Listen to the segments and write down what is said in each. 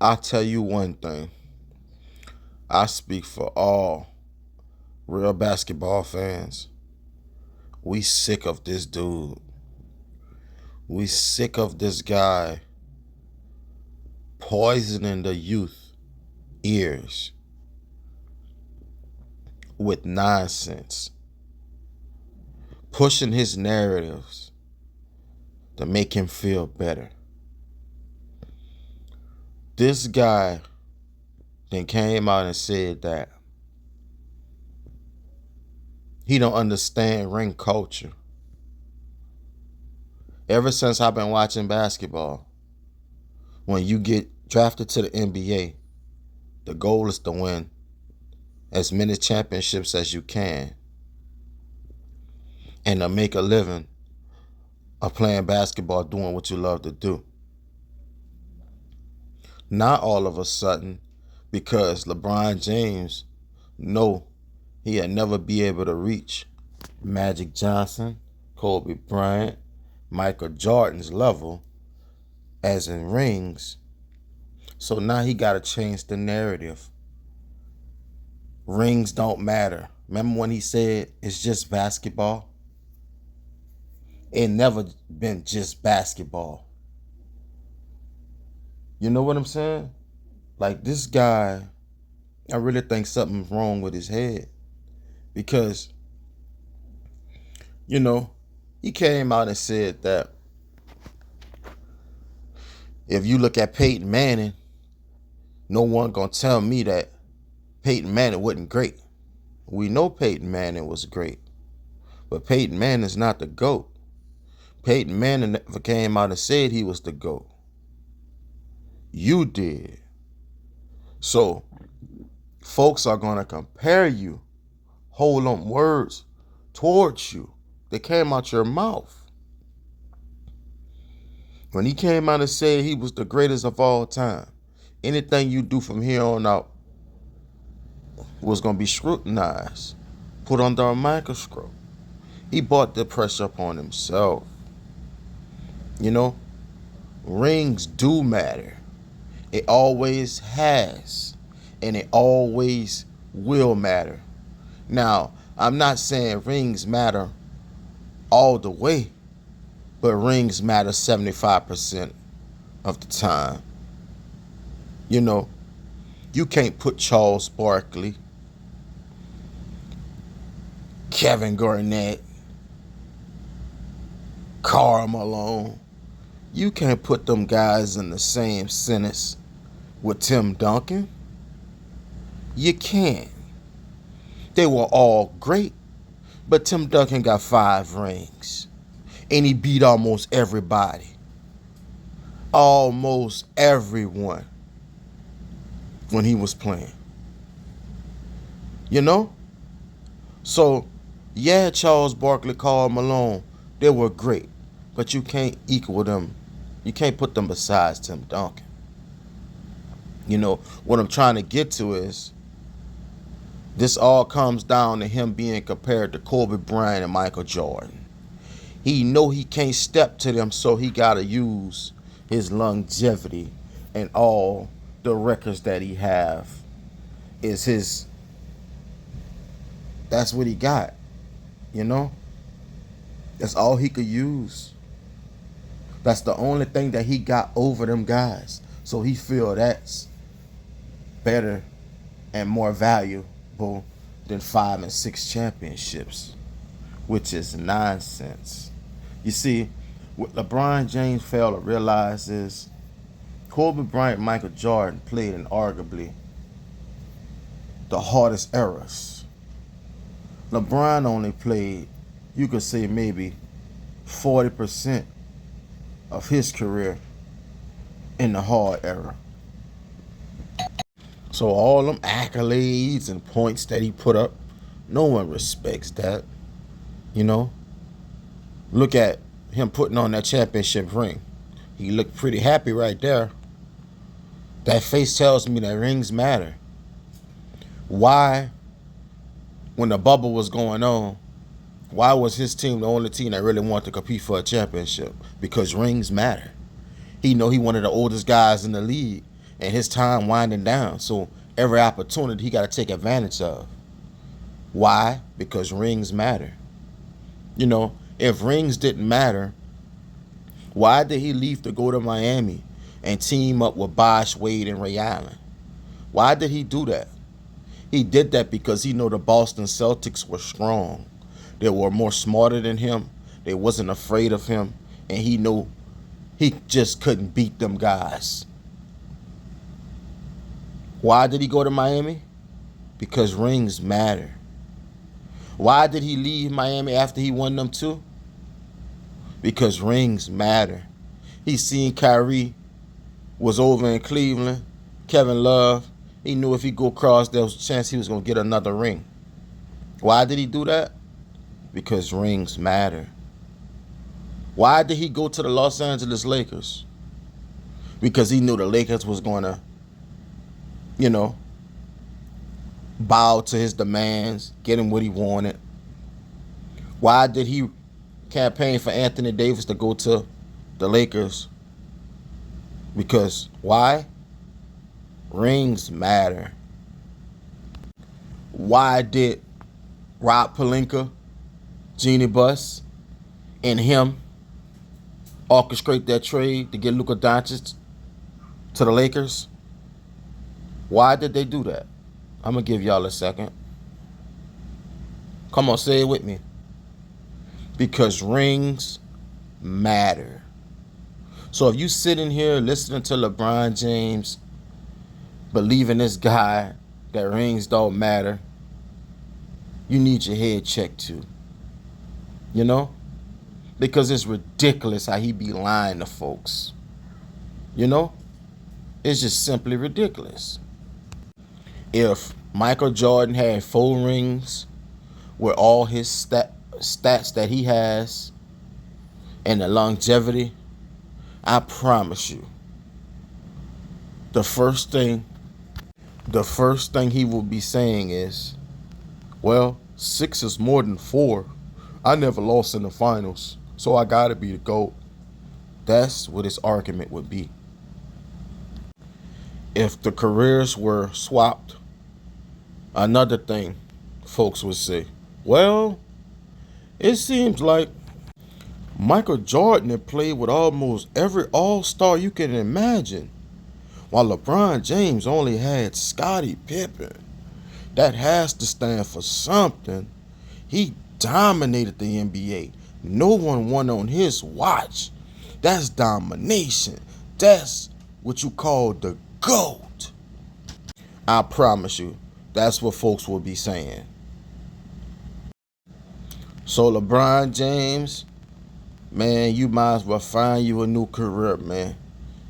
I'll tell you one thing. I speak for all real basketball fans. We sick of this dude. We sick of this guy poisoning the youth ears with nonsense, pushing his narratives to make him feel better. This guy then came out and said that he don't understand ring culture. Ever since I've been watching basketball, when you get drafted to the NBA, the goal is to win as many championships as you can and to make a living of playing basketball, doing what you love to do. Not all of a sudden, because LeBron James know he'll never be able to reach Magic Johnson, Kobe Bryant, Michael Jordan's level as in rings. So now he got to change the narrative. Rings don't matter. Remember when he said it's just basketball? It never been just basketball. You know what I'm saying? Like, this guy, I really think something's wrong with his head. Because, he came out and said that if you look at Peyton Manning, no one gonna tell me that Peyton Manning wasn't great. We know Peyton Manning was great. But Peyton Manning is not the GOAT. Peyton Manning never came out and said he was the GOAT. You did. So, folks are going to compare you, hold on words towards you. They came out your mouth. When he came out and said he was the greatest of all time, anything you do from here on out was going to be scrutinized, put under a microscope. He brought the pressure upon himself. Rings do matter. It always has, and it always will matter. Now, I'm not saying rings matter all the way, but rings matter 75% of the time. You can't put Charles Barkley, Kevin Garnett, Karl Malone. You can't put them guys in the same sentence with Tim Duncan. You can't. They were all great, but Tim Duncan got 5 rings, and he beat almost everybody. Almost everyone when he was playing. So, yeah, Charles Barkley, Karl Malone, they were great, but you can't equal them. You can't put them beside Tim Duncan. What I'm trying to get to is this all comes down to him being compared to Kobe Bryant and Michael Jordan. He know he can't step to them, so he got to use his longevity and all the records that he have is his. That's what he got. That's all he could use. That's the only thing that he got over them guys. So he feel that's better and more valuable than 5 and 6 championships, which is nonsense. You see, what LeBron James failed to realize is Kobe Bryant and Michael Jordan played in arguably the hardest eras. LeBron only played, you could say maybe 40% of his career in the hard era. So all them accolades and points that he put up, no one respects that. Look at him putting on that championship ring. He looked pretty happy right there. That face tells me that rings matter. Why, when the bubble was going on, why was his team the only team that really wanted to compete for a championship? Because rings matter. He know he one of the oldest guys in the league, and his time winding down. So every opportunity he got to take advantage of. Why? Because rings matter. You know, if rings didn't matter, why did he leave to go to Miami and team up with Bosh, Wade, and Ray Allen? Why did he do that? He did that because he knew the Boston Celtics were strong. They were more smarter than him. They wasn't afraid of him. And he knew he just couldn't beat them guys. Why did he go to Miami? Because rings matter. Why did he leave Miami after he won them two? Because rings matter. He seen Kyrie was over in Cleveland, Kevin Love. He knew if he go across, there was a chance he was going to get another ring. Why did he do that? Because rings matter. Why did he go to the Los Angeles Lakers? Because he knew the Lakers was going to, bow to his demands, get him what he wanted. Why did he campaign for Anthony Davis to go to the Lakers? Because why? Rings matter. Why did Rob Pelinka, Jeannie Buss, and him orchestrate that trade to get Luka Doncic to the Lakers? Why did they do that? I'm going to give y'all a second. Come on, say it with me. Because rings matter. So if you sitting here listening to LeBron James, believing this guy that rings don't matter, you need your head checked too. Because it's ridiculous how he be lying to folks. It's just simply ridiculous. If Michael Jordan had 4 rings with all his stats that he has and the longevity, I promise you, the first thing he will be saying is, well, 6 is more than 4. I never lost in the finals, so I gotta be the GOAT. That's what his argument would be. If the careers were swapped, another thing folks would say, well, it seems like Michael Jordan had played with almost every all-star you can imagine, while LeBron James only had Scottie Pippen. That has to stand for something. He dominated the NBA. No one won on his watch. That's domination. That's what you call the GOAT. I promise you, that's what folks will be saying. So LeBron James, man, you might as well find you a new career, man.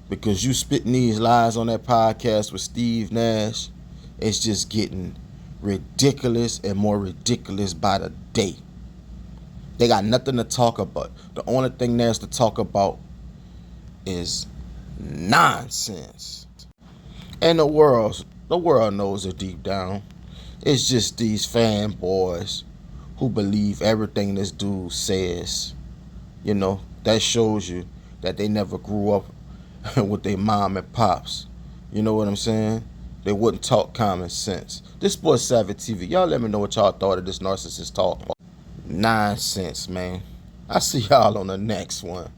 Because you spitting these lies on that podcast with Steve Nash, it's just getting ridiculous and more ridiculous by the day. They got nothing to talk about. The only thing there's to talk about is nonsense. And the world knows it deep down. It's just these fanboys who believe everything this dude says. That shows you that they never grew up with their mom and pops. You know what I'm saying? They wouldn't talk common sense. This Sports Savvy TV, y'all let me know what y'all thought of this narcissist talk. Nonsense, man. I see y'all on the next one.